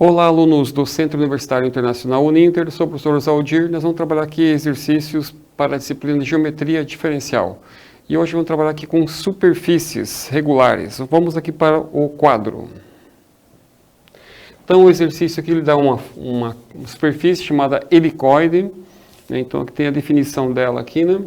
Olá, alunos do Centro Universitário Internacional Uninter, sou o professor Zaldir. Nós vamos trabalhar aqui exercícios para a disciplina de Geometria Diferencial. E hoje vamos trabalhar aqui com superfícies regulares. Vamos aqui para o quadro. Então, o exercício aqui ele dá uma superfície chamada helicoide, né? Então, aqui tem a definição dela aqui, né?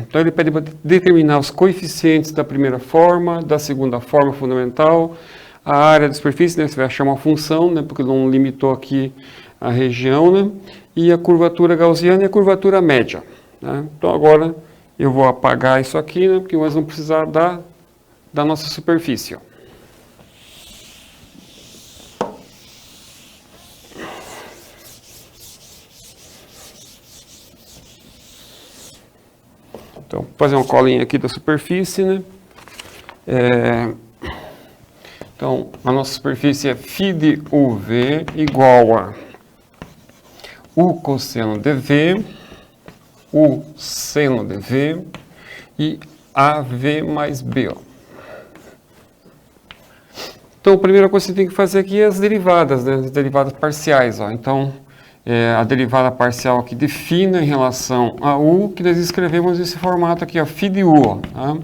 Então, ele pede para determinar os coeficientes da primeira forma, da segunda forma fundamental, a área da superfície, né, você vai achar uma função, né, porque não limitou aqui a região, né, e a curvatura gaussiana e a curvatura média. Né. Então agora eu vou apagar isso aqui, né, porque nós vamos precisar da nossa superfície. Ó. Então, vou fazer uma colinha aqui da superfície, né. Então, a nossa superfície é φ de UV igual a U cosseno de V, U seno de V e AV mais B. Ó. Então, a primeira coisa que você tem que fazer aqui é as derivadas, né? As derivadas parciais. Ó. Então, a derivada parcial aqui de φ em relação a U, que nós escrevemos nesse formato aqui, ó, φ de U. Ó, tá?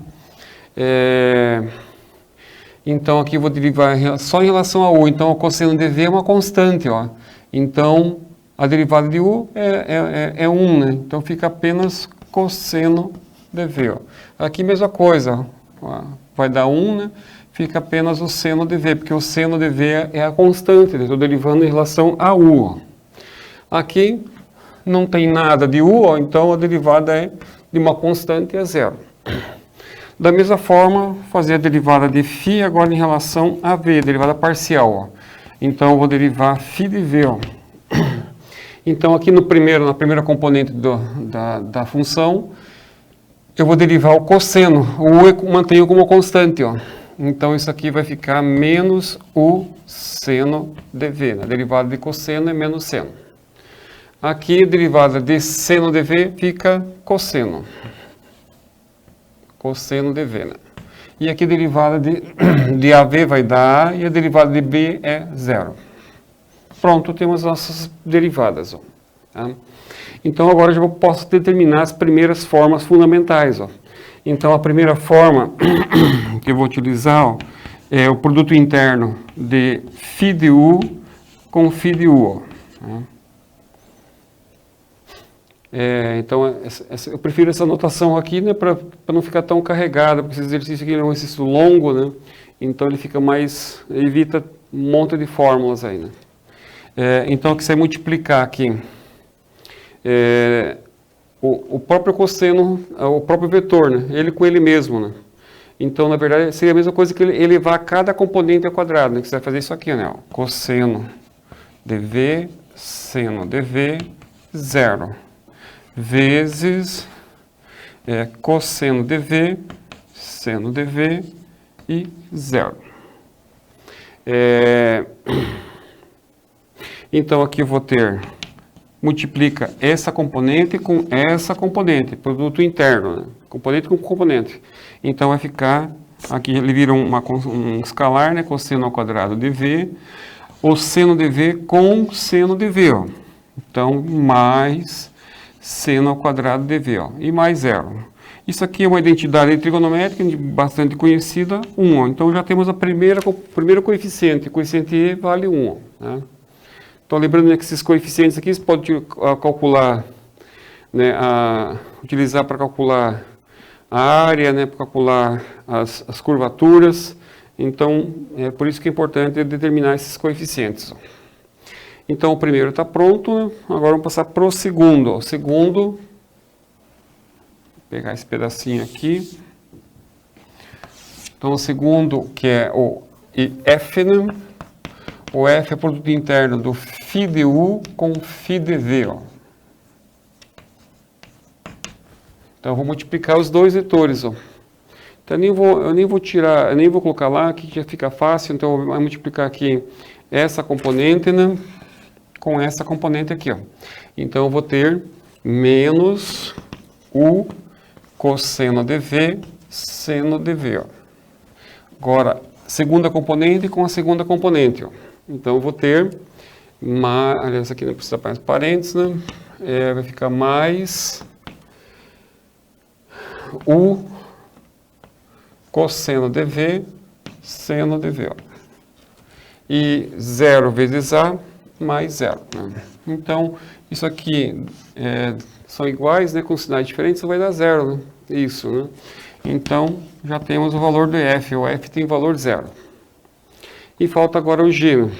Então, aqui eu vou derivar só em relação a U. Então, o cosseno de V é uma constante, ó. Então, a derivada de U é 1, né? Então, fica apenas cosseno de V, ó. Aqui, mesma coisa, ó. Vai dar 1, né? Fica apenas o seno de V, porque o seno de V é a constante, né? Estou derivando em relação a U, ó. Aqui, não tem nada de U, ó. Então, a derivada é de uma constante é 0. Da mesma forma, fazer a derivada de φ agora em relação a V, derivada parcial. Ó. Então, eu vou derivar φ de V. Ó. Então, aqui na primeira componente da função, eu vou derivar o cosseno. O U eu mantenho como constante. Ó. Então, isso aqui vai ficar menos o seno de V. A derivada de cosseno é menos seno. Aqui, a derivada de seno de V fica cosseno. Cosseno de V, né? E aqui a derivada de AV vai dar A e a derivada de B é 0. Pronto, temos nossas derivadas. Ó, tá? Então agora eu já posso determinar as primeiras formas fundamentais. Ó. Então a primeira forma que eu vou utilizar ó, é o produto interno de φ de U com φ de U. Ó, tá? Então, eu prefiro essa notação aqui, né, para não ficar tão carregada, porque esse exercício aqui é um exercício longo, né, então ele fica mais, evita um monte de fórmulas aí, né. Então, aqui você vai multiplicar aqui o próprio cosseno, o próprio vetor, né, ele com ele mesmo, né. Então, na verdade, seria a mesma coisa que elevar cada componente ao quadrado, né, que você vai fazer isso aqui, né, ó, cosseno de V, seno de V, 0. Vezes cosseno de V, seno de V e 0. Então, aqui eu vou ter, multiplica essa componente com essa componente, produto interno, né? Componente com componente. Então, vai ficar, aqui ele vira um escalar, né? Cosseno ao quadrado de V, o seno de V com seno de V. Ó. Então, mais seno ao quadrado de V, ó, e mais 0. Isso aqui é uma identidade trigonométrica bastante conhecida, 1. Ó. Então, já temos o primeiro coeficiente. O coeficiente E vale 1. Ó, né? Então, lembrando que esses coeficientes aqui, você pode calcular, né, utilizar para calcular a área, né, para calcular as curvaturas. Então, é por isso que é importante determinar esses coeficientes. Ó. Então, o primeiro está pronto, agora vamos passar para o segundo. O segundo, vou pegar esse pedacinho aqui. Então, o segundo, que é o F, né? O F é o produto interno do φ de U com φ de V. Ó. Então, eu vou multiplicar os dois vetores. Ó. Então, eu nem vou tirar, eu nem vou colocar lá, que já fica fácil. Então, eu vou multiplicar aqui essa componente, né? Com essa componente aqui, ó. Então, eu vou ter menos U cosseno de V, seno de V, ó. Agora, segunda componente com a segunda componente. Ó. Então, eu vou ter, aliás, aqui não precisa mais parênteses, né? Vai ficar mais o cosseno de V, seno de V. Ó. E 0 vezes A mais 0. Né? Então, isso aqui são iguais, né? Com sinais diferentes, isso vai dar 0. Né? Isso, né? Então, já temos o valor do F. O F tem valor 0. E falta agora o G. Né?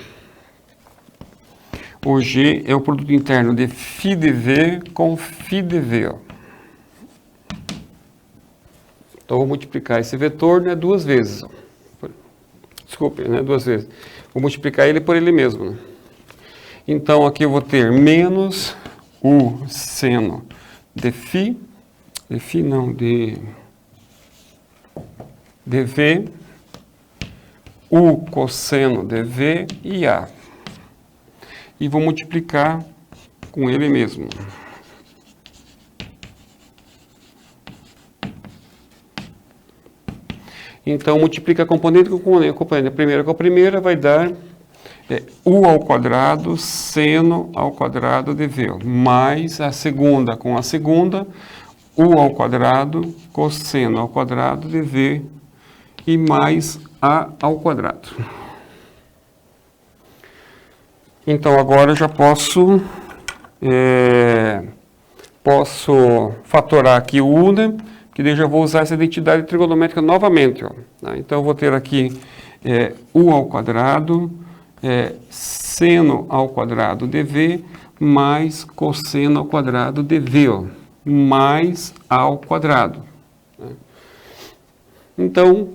O G é o produto interno de φ de V com φ de V. Ó. Então, vou multiplicar esse vetor, né, 2 vezes. Ó. Desculpe, né, 2 vezes. Vou multiplicar ele por ele mesmo. Né? Então, aqui eu vou ter menos o seno de φ, de V, o cosseno de V e A. E vou multiplicar com ele mesmo. Então, multiplica componente com componente. A primeira com a primeira vai dar U ao quadrado, seno ao quadrado de V. Mais a segunda com a segunda, U ao quadrado, cosseno ao quadrado de V. E mais A ao quadrado. Então, agora eu já posso fatorar aqui o U, né? Que daí eu já vou usar essa identidade trigonométrica novamente. Ó. Tá? Então, eu vou ter aqui U ao quadrado, seno ao quadrado de V, mais cosseno ao quadrado de V, ó, mais A ao quadrado. Né? Então,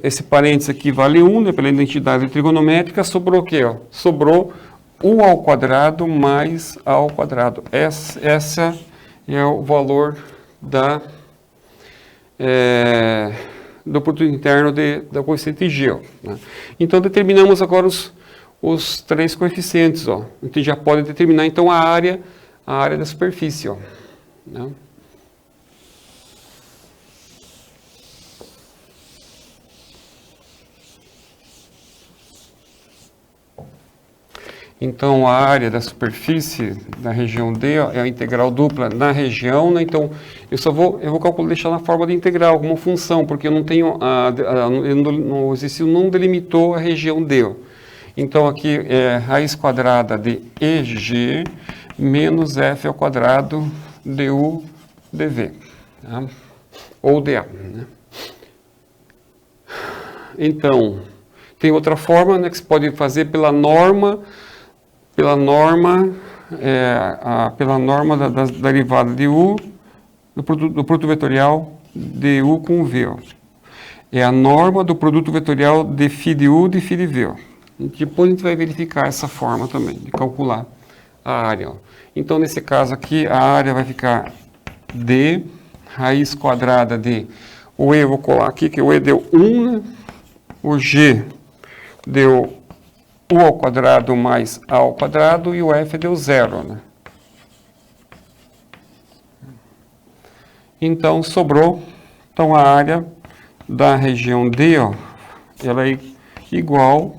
esse parênteses aqui vale 1, né, pela identidade trigonométrica, sobrou o quê? Ó? Sobrou U ao quadrado mais A ao quadrado. Essa é o valor do produto interno da coeficiente G. Ó, né? Então, determinamos agora os 3 coeficientes. Ó. A gente já pode determinar, então, a área da superfície. Ó, né? Então, a área da superfície da região D ó, é a integral dupla na região, né? Então, eu vou calcular, deixar na forma de integral, como função, porque eu não tenho, o exercício não delimitou a região D. Ó. Então, aqui é raiz quadrada de EG menos F ao quadrado du dV, tá? Ou dA. Né? Então, tem outra forma, né, que se pode fazer pela norma da derivada de U do produto vetorial de U com V. Ó. É a norma do produto vetorial de φ de U de φ de V. Ó. Depois a gente vai verificar essa forma também, de calcular a área. Ó. Então, nesse caso aqui, a área vai ficar D, raiz quadrada de... O E eu vou colar aqui, que o E deu 1, né? O G deu U ao quadrado mais A ao quadrado e o F deu 0, né? Então, sobrou. Então, a área da região D, ó, ela é igual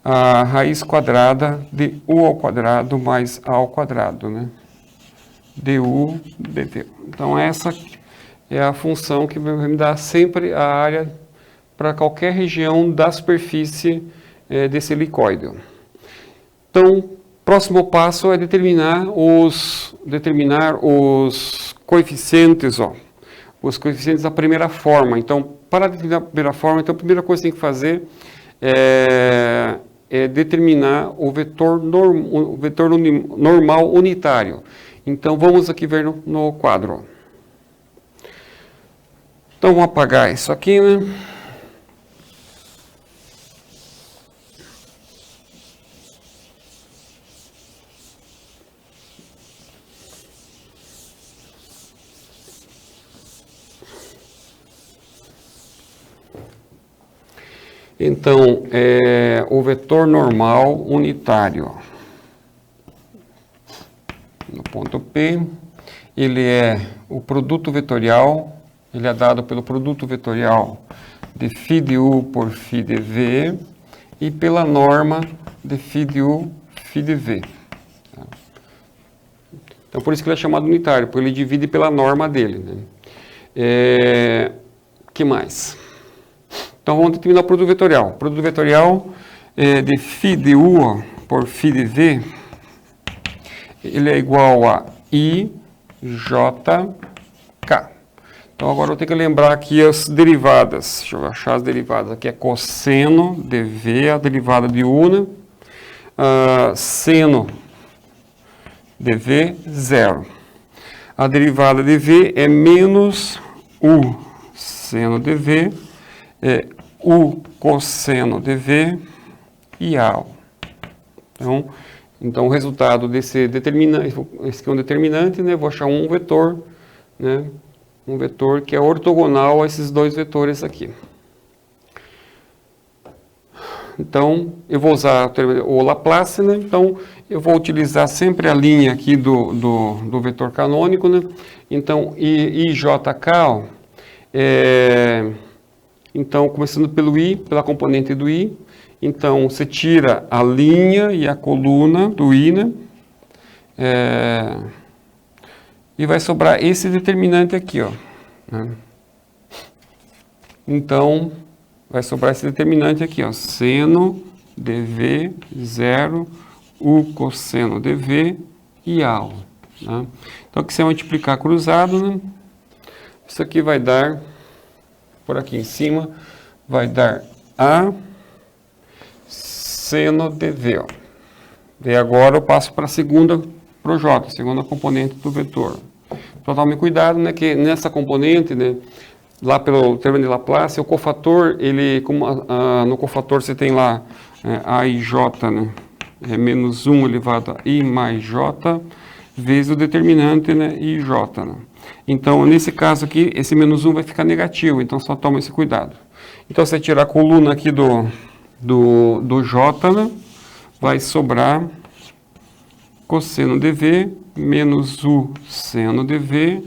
a raiz quadrada de U ao quadrado mais A ao quadrado, né? du dt. Então, essa é a função que vai me dar sempre a área para qualquer região da superfície desse helicoide. Então, próximo passo é determinar os coeficientes, ó, os coeficientes da primeira forma. Então, para determinar a primeira forma, então, a primeira coisa que tem que fazer é determinar o vetor normal unitário. Então, vamos aqui ver no quadro. Ó. Então, vamos apagar isso aqui, né? Então, o vetor normal unitário, no ponto P, ele é o produto vetorial, ele é dado pelo produto vetorial de φ de u por φ de v e pela norma de φ de u, φ de v. Então, por isso que ele é chamado unitário, porque ele divide pela norma dele, né? Que mais? Então, vamos determinar o produto vetorial. O produto vetorial de φ de u ó, por φ de v, ele é igual a IJK. Então, agora eu tenho que lembrar aqui as derivadas. Deixa eu achar as derivadas. Aqui é cosseno de v, a derivada de u, né? Seno de v, zero. A derivada de v é menos u seno de v, u cosseno de v e a. Então, o resultado desse determinante, esse aqui é um determinante, né? Vou achar um vetor, né? Um vetor que é ortogonal a esses dois vetores aqui. Então, eu vou usar o Laplace, né? Então, eu vou utilizar sempre a linha aqui do vetor canônico, né? Então, IJK, ó, então, começando pelo I, pela componente do I, então, você tira a linha e a coluna do I, né? E vai sobrar esse determinante aqui, ó, né? Então, vai sobrar esse determinante aqui, ó, seno dv, zero, u cosseno dv e a. Né? Então, aqui você vai multiplicar cruzado, né? Isso aqui vai dar, por aqui em cima, vai dar a seno dv, ó. E agora eu passo para a segunda, para o j, segunda componente do vetor. Então, tome cuidado, né, que nessa componente, né, lá pelo teorema de Laplace, o cofator, ele, como no cofator você tem lá a e j, né, é menos 1 elevado a i mais j, vezes o determinante, né, i j. Né. Então, nesse caso aqui, esse menos 1 vai ficar negativo, então só toma esse cuidado. Então, você tirar a coluna aqui do j, né, vai sobrar cosseno dv menos u seno dv,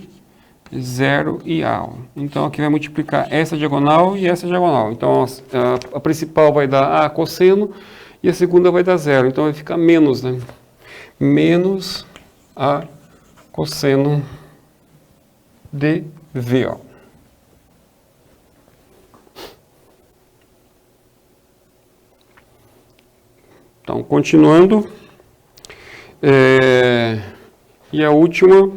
zero e a. Então, aqui vai multiplicar essa diagonal e essa diagonal. Então, a principal vai dar a cosseno e a segunda vai dar zero. Então, vai ficar menos, né? Menos a cosseno dv, ó. Então, continuando. E a última,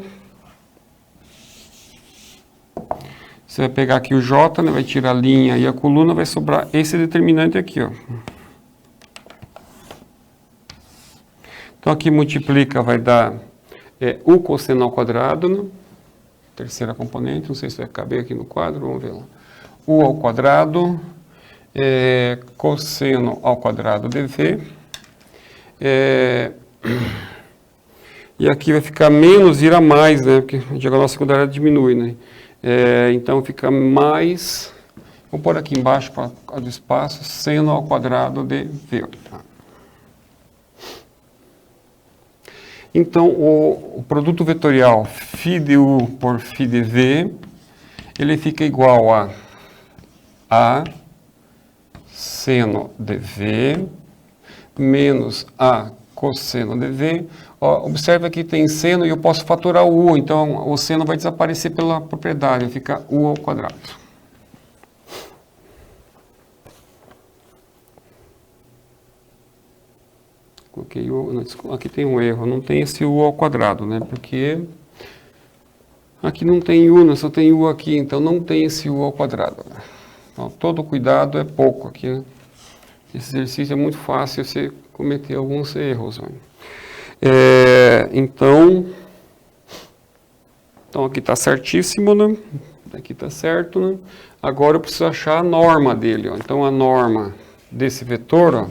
você vai pegar aqui o j, né, vai tirar a linha e a coluna, vai sobrar esse determinante aqui, ó. Então, aqui multiplica, vai dar u cosseno ao quadrado, né? Terceira componente, não sei se vai caber aqui no quadro, vamos ver lá. U ao quadrado, cosseno ao quadrado dv, e aqui vai ficar menos, vira mais, né? Porque a diagonal secundária diminui, né? Então fica mais, vou pôr aqui embaixo para o espaço, seno ao quadrado de v. Então, o produto vetorial φ de u por φ de v, ele fica igual a seno de v menos a cosseno de v. Ó, observa que tem seno e eu posso fatorar o u, então o seno vai desaparecer pela propriedade, fica u ao quadrado. Coloquei u, não, aqui tem um erro, não tem esse u ao quadrado, né? Porque aqui não tem u, né? Só tem u aqui, então não tem esse u ao quadrado. Então, todo cuidado é pouco aqui, né? Esse exercício é muito fácil você cometer alguns erros, né? Então aqui está certíssimo, né? Aqui está certo, né? Agora eu preciso achar a norma dele, ó. Então a norma desse vetor, ó,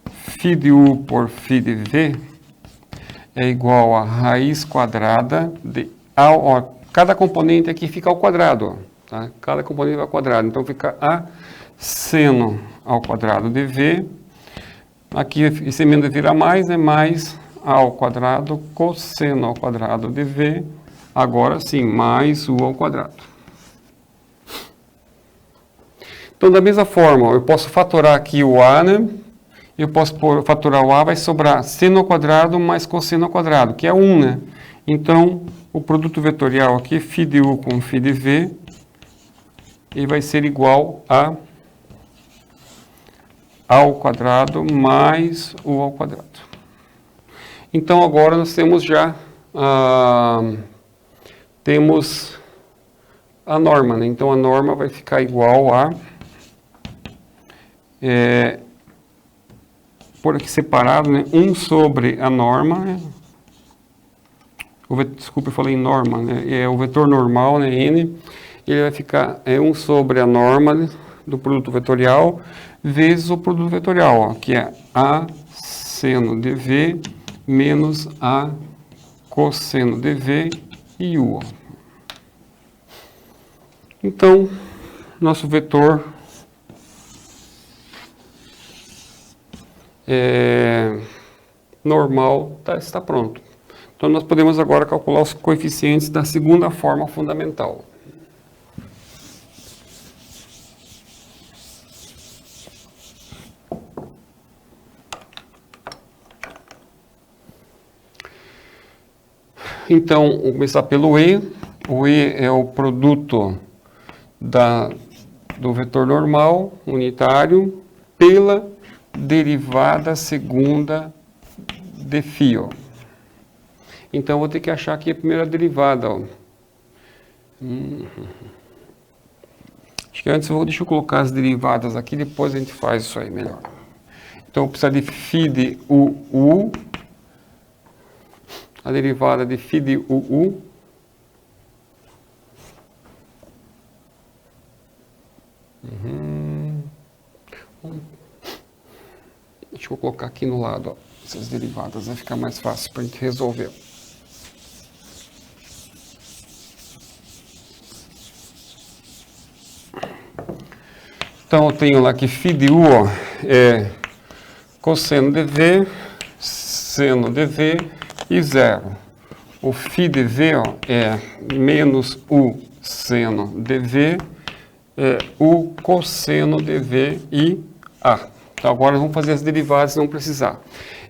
φ de u por φ de v é igual a raiz quadrada de ó, cada componente aqui fica ao quadrado, ó, tá? Cada componente vai ao quadrado, então fica a seno ao quadrado de v. Aqui esse menos vira mais, né? Mais a ao quadrado cosseno ao quadrado de v, agora sim, mais u ao quadrado. Então, da mesma forma, eu posso fatorar aqui o A, né? Eu posso fatorar o A, vai sobrar seno ao quadrado mais cosseno ao quadrado, que é 1, né? Então, o produto vetorial aqui, φ de U com φ de V, ele vai ser igual a ao quadrado mais U ao quadrado. Então, agora nós temos já temos a norma, né? Então, a norma vai ficar igual a por aqui separado, né? 1 sobre a norma, né? Desculpa, eu falei norma, né? É o vetor normal, né? N, ele vai ficar 1 sobre a norma, né, do produto vetorial, vezes o produto vetorial, ó, que é A seno de V menos A cosseno de V e U. Ó. Então, nosso vetor normal está pronto. Então, nós podemos agora calcular os coeficientes da segunda forma fundamental. Então, vamos começar pelo E. O E é o produto do vetor normal unitário pela derivada segunda de φ. Ó. Então, eu vou ter que achar aqui a primeira derivada. Ó. Acho que antes, deixa eu colocar as derivadas aqui, depois a gente faz isso aí melhor. Então, eu preciso de φ de UU, a derivada de φ de UU, Deixa eu colocar aqui no lado, ó, essas derivadas, vai ficar mais fácil para a gente resolver. Então, eu tenho lá que φ de U ó, é cosseno de V, seno de V e 0. O φ de V ó, é menos U seno de V, U cosseno de V e A. Então, agora vamos fazer as derivadas se não precisar.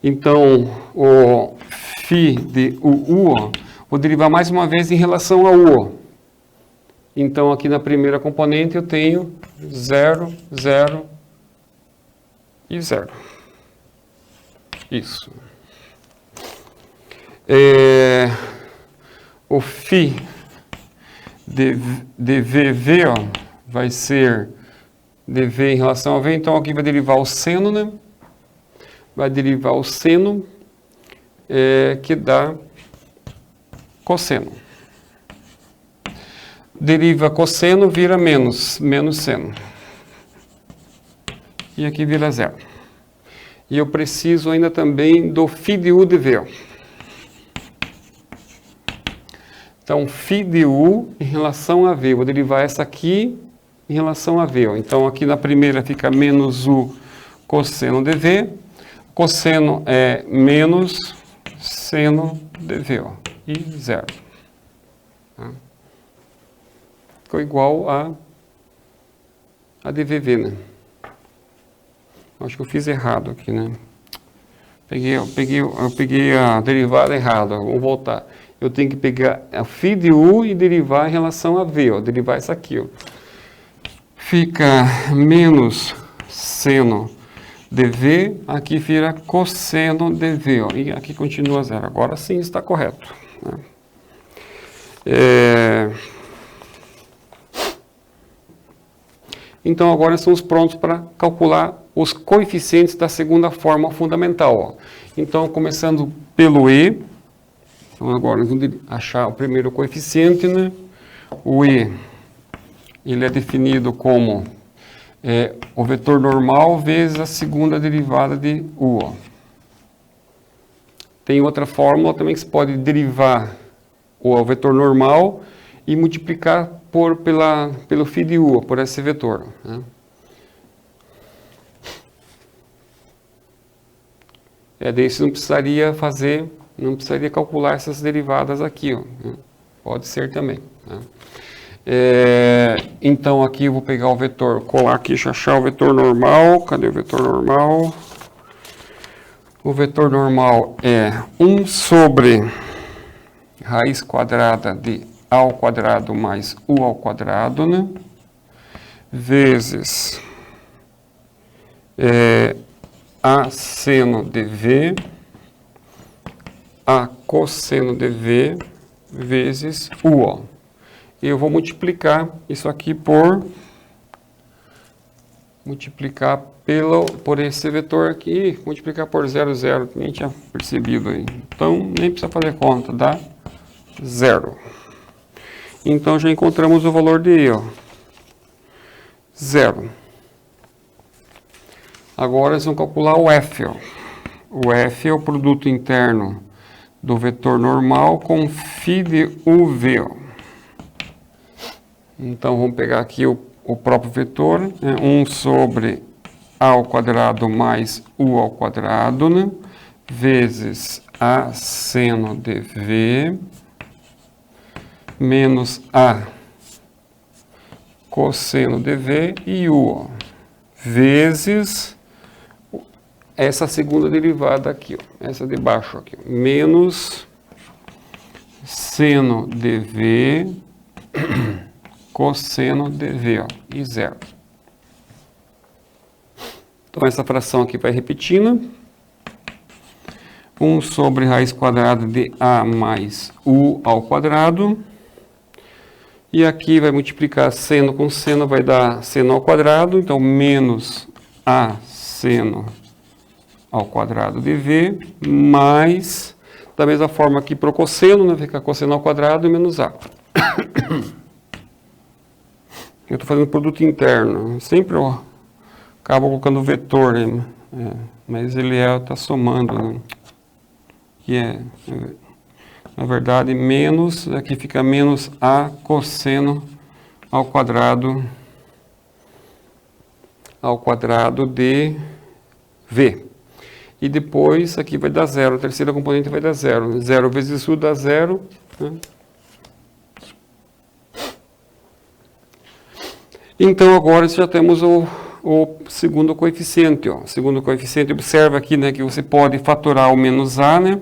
Então, o φ de UU, ó, vou derivar mais uma vez em relação a U. Ó. Então, aqui na primeira componente eu tenho 0, 0 e 0. Isso. O φ de VV ó, vai ser dV em relação a V, então aqui vai derivar o seno, né? Vai derivar o seno, que dá cosseno. Deriva cosseno, vira menos seno. E aqui vira 0. E eu preciso ainda também do φ de U de V. Ó. Então, φ de U em relação a V. Eu vou derivar essa aqui em relação a V. Ó. Então, aqui na primeira fica menos U cosseno de V. Cosseno é menos seno de V. Ó. E 0. Tá? Ficou igual a dVV, né? Acho que eu fiz errado aqui, né? Eu peguei a derivada errada. Vamos voltar. Eu tenho que pegar a φ de U e derivar em relação a V. Ó. Derivar isso aqui. Ó. Fica menos seno de V, aqui vira cosseno de V, ó, e aqui continua 0. Agora sim está correto. Né? Então agora estamos prontos para calcular os coeficientes da segunda forma fundamental. Ó. Então, começando pelo E, então agora vamos achar o primeiro coeficiente, né? O E, ele é definido como o vetor normal vezes a segunda derivada de U. Ó. Tem outra fórmula também que se pode derivar o vetor normal e multiplicar pelo φ de U, ó, por esse vetor. Né? Daí você não precisaria calcular essas derivadas aqui. Ó, né? Pode ser também. Né? Então aqui eu vou pegar o vetor, colar aqui, deixa eu achar o vetor normal. Cadê o vetor normal? O vetor normal é 1 sobre raiz quadrada de a ao quadrado mais u ao quadrado, né? Vezes a seno de v, a cosseno de v, vezes u, ó. E eu vou multiplicar isso aqui por esse vetor aqui, multiplicar por 0, 0, nem tinha percebido aí. Então, nem precisa fazer conta, dá 0. Então, já encontramos o valor de E, ó. 0. Agora, eles vão calcular o F, ó. O F é o produto interno do vetor normal com φ de UV, ó. Então, vamos pegar aqui o próprio vetor, né? 1 sobre a ao quadrado mais u ao quadrado, né? Vezes a seno de v, menos a cosseno de v e u, ó, vezes essa segunda derivada aqui, ó, essa de baixo aqui, ó, menos seno de v cosseno de v, ó, e 0. Então, essa fração aqui vai repetindo. 1 sobre raiz quadrada de a mais u ao quadrado. E aqui vai multiplicar seno com seno, vai dar seno ao quadrado. Então, menos a seno ao quadrado de v, mais, da mesma forma aqui para o cosseno, né, fica cosseno ao quadrado e menos a. Eu estou fazendo produto interno. Sempre eu acabo colocando o vetor, né? Mas ele está somando, né? Que na verdade, menos, aqui fica menos a cosseno ao quadrado de v. E depois aqui vai dar 0, a terceira componente vai dar 0. 0 vezes u dá 0, né? Então, agora já temos o segundo coeficiente, ó. O segundo coeficiente, observa aqui, né, que você pode fatorar o menos a, né?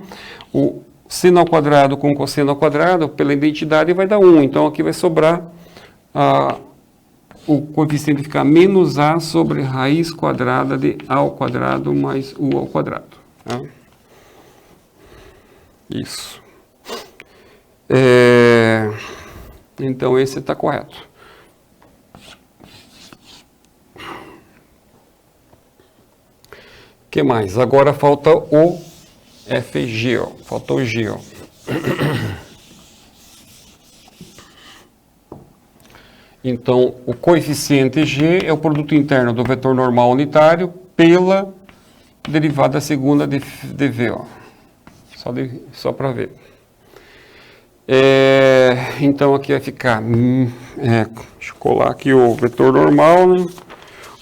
O seno ao quadrado com cosseno ao quadrado, pela identidade, vai dar 1. Então, aqui vai sobrar o coeficiente ficar menos a sobre raiz quadrada de a ao quadrado mais u ao quadrado. Tá? Isso. Então, esse está correto. O que mais? Agora falta o FG, ó. Faltou o G, ó. Então, o coeficiente G é o produto interno do vetor normal unitário pela derivada segunda de V, ó. Só para ver. Então, aqui vai ficar... deixa eu colar aqui o vetor normal, né?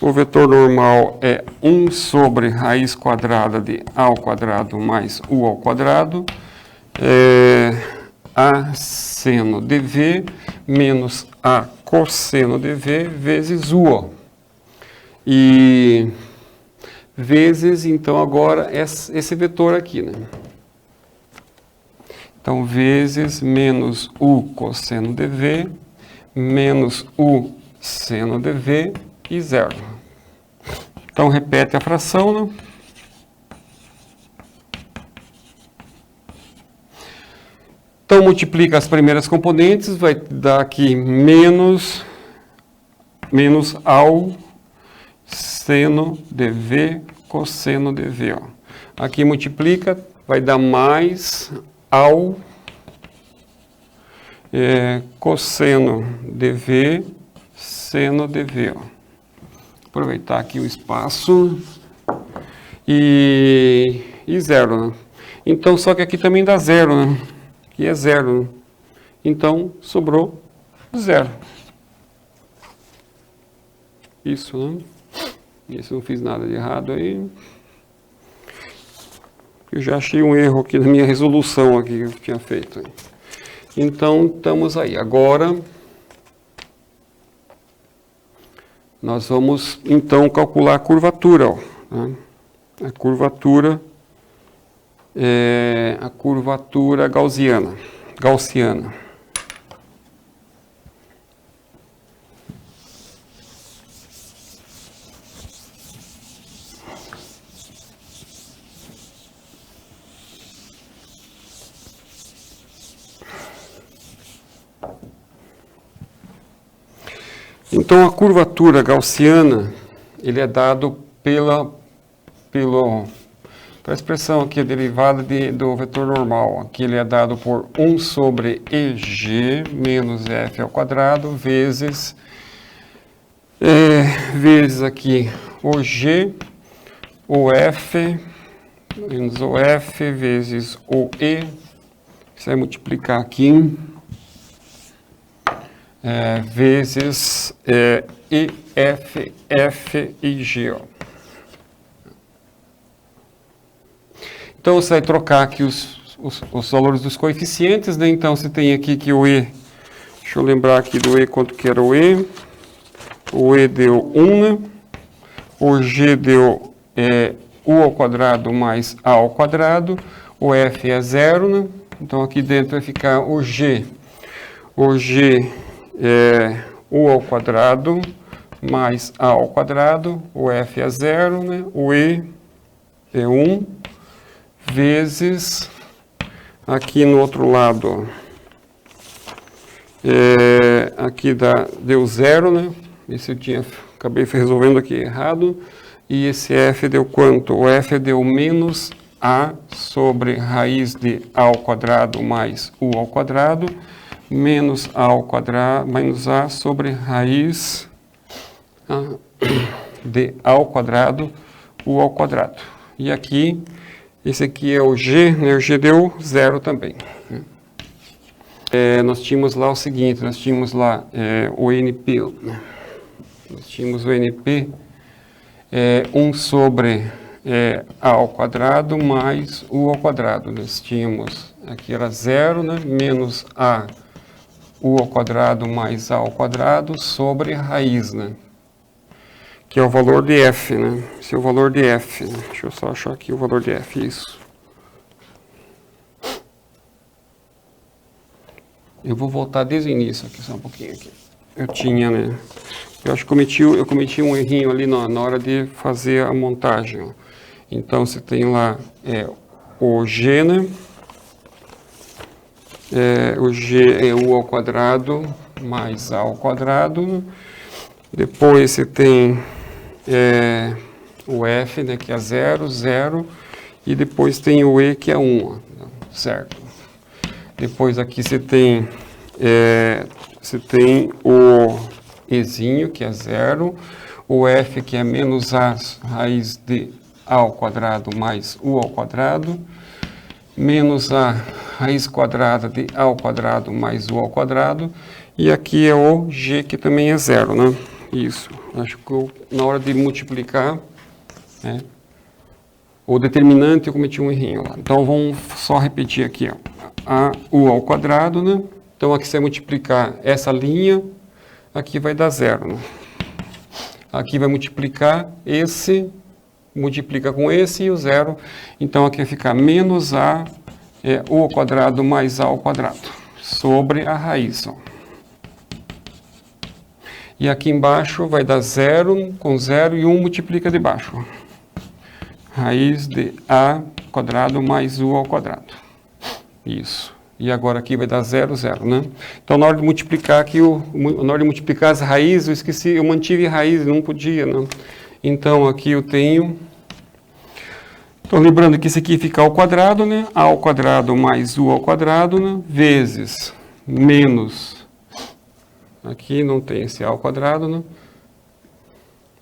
O vetor normal é 1 sobre raiz quadrada de a ao quadrado mais u ao quadrado, a seno de v menos a cosseno de v vezes u. Ó. E vezes, então, agora esse vetor aqui, né? Então, vezes menos u cosseno de v menos u seno de v e 0. Então, repete a fração, né? Então, multiplica as primeiras componentes, vai dar aqui menos ao seno de v cosseno de v. Ó. Aqui multiplica, vai dar mais ao cosseno de v seno de v. Ó. Aproveitar aqui o espaço e 0, né? Então, só que aqui também dá 0, né? Aqui é 0, né? Então, sobrou 0. Isso, né? Isso, não fiz nada de errado aí. Eu já achei um erro aqui na minha resolução aqui que eu tinha feito. Então, estamos aí. Agora, nós vamos, então, calcular a curvatura, ó, né? A curvatura gaussiana. Então, a curvatura gaussiana, ele é dado pela expressão aqui, derivada do vetor normal. Aqui ele é dado por 1 sobre EG menos F ao quadrado vezes aqui o G, o F, menos o F vezes o E. Você vai multiplicar aqui. Vezes F e G. Ó. Então, você vai trocar aqui os valores dos coeficientes, né? Então, você tem aqui que o E, deixa eu lembrar aqui do E, quanto que era o E deu 1, né? O G deu U ao quadrado mais A ao quadrado, o F é 0, né? Então, aqui dentro vai ficar o G é U ao quadrado mais A ao quadrado, o F é 0, né? O E é 1, vezes, aqui no outro lado, aqui deu 0, né? Esse eu acabei resolvendo aqui errado, e esse F deu quanto? O F deu menos A sobre raiz de A ao quadrado mais U ao quadrado, menos A ao quadrado, menos A sobre raiz de A ao quadrado, U ao quadrado. E aqui, esse aqui é o G, né? O G deu 0 também. Nós tínhamos lá o seguinte, nós tínhamos lá o NP, né? Nós tínhamos o NP, 1 sobre A ao quadrado mais U ao quadrado. Nós tínhamos, aqui era 0, né? Menos A U ao quadrado mais A ao quadrado sobre raiz, né? Que é o valor de F, né? Esse é o valor de F. Né? Deixa eu só achar aqui o valor de F, isso. Eu vou voltar desde o início aqui, só um pouquinho aqui. Eu tinha, né? Eu acho que eu cometi um errinho ali na hora de fazer a montagem. Ó. Então, você tem lá o G, né? O G é U ao quadrado mais A ao quadrado. Depois você tem o F, né, que é 0, 0. E depois tem o E, que é 1, ó, certo? Depois aqui você tem o Ezinho, que é 0. O F, que é menos A raiz de A ao quadrado mais U ao quadrado. Menos A raiz quadrada de A ao quadrado mais U ao quadrado. E aqui é o G, que também é 0, né? Isso. Acho que na hora de multiplicar, o determinante eu cometi um errinho lá. Então, vamos só repetir aqui, ó. A U ao quadrado, né? Então, aqui você vai multiplicar essa linha, aqui vai dar 0, né? Aqui vai multiplicar esse, multiplica com esse e o 0. Então, aqui vai ficar menos A U ao quadrado mais A ao quadrado, sobre a raiz, ó. E aqui embaixo vai dar 0 com 0 e 1 multiplica de baixo. Ó. Raiz de A quadrado mais U ao quadrado. Isso. E agora aqui vai dar 0, 0, né? Então, na hora de multiplicar aqui, na hora de multiplicar as raízes, eu esqueci, eu mantive raiz, não podia, né? Então, aqui eu tenho... Então, lembrando que isso aqui fica ao quadrado, né? A ao quadrado mais U ao quadrado, né? Vezes menos... Aqui não tem esse A ao quadrado, né?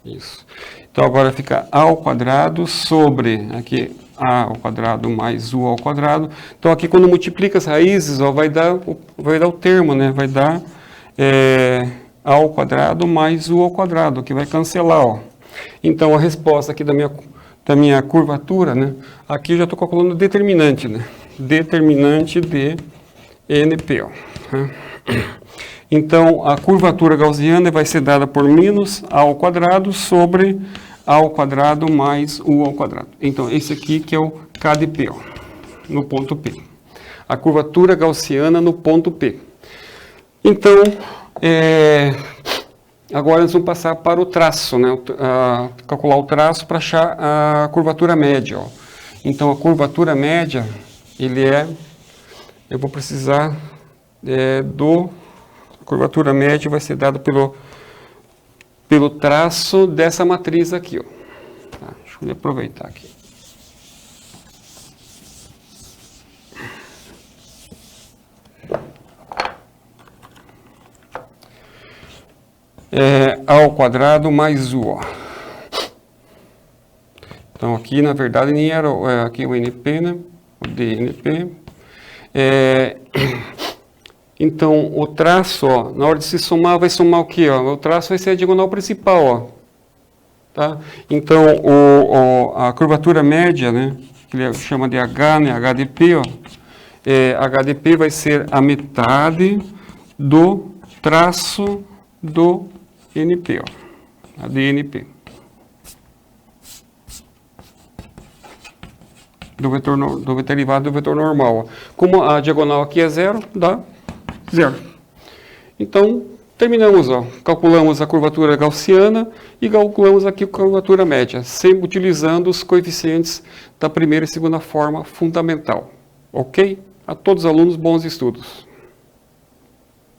Isso. Então, agora fica A ao quadrado sobre, aqui, A ao quadrado mais U ao quadrado. Então, aqui, quando multiplica as raízes, ó, vai dar o termo, né? Vai dar A ao quadrado mais U ao quadrado, que vai cancelar, ó. Então, a resposta aqui da minha curvatura, né? Aqui eu já estou calculando o determinante, né? Determinante de NP, ó. Então, a curvatura gaussiana vai ser dada por menos A ao quadrado sobre A ao quadrado mais U ao quadrado. Então, esse aqui que é o K de P, ó, no ponto P. A curvatura gaussiana no ponto P. Então, agora nós vamos passar para o traço, né? Calcular o traço para achar a curvatura média, ó. Então, a curvatura média, eu vou precisar a curvatura média vai ser dada pelo traço dessa matriz aqui, ó. Tá, deixa eu aproveitar aqui. A ao quadrado mais U, ó. Então, aqui, na verdade, nem era aqui o NP, né? O DNP. Então, o traço, ó, na hora de se somar, vai somar o quê? Ó? O traço vai ser a diagonal principal, ó. Tá? Então, a curvatura média, né? Que ele chama de H, né? HDP, ó. HDP vai ser a metade do traço do NP, ó. A DNP. Do vetor derivado do vetor normal, ó. Como a diagonal aqui é zero, dá zero. Então, terminamos, ó. Calculamos a curvatura gaussiana e calculamos aqui a curvatura média, sempre utilizando os coeficientes da primeira e segunda forma fundamental. Ok? A todos os alunos, bons estudos.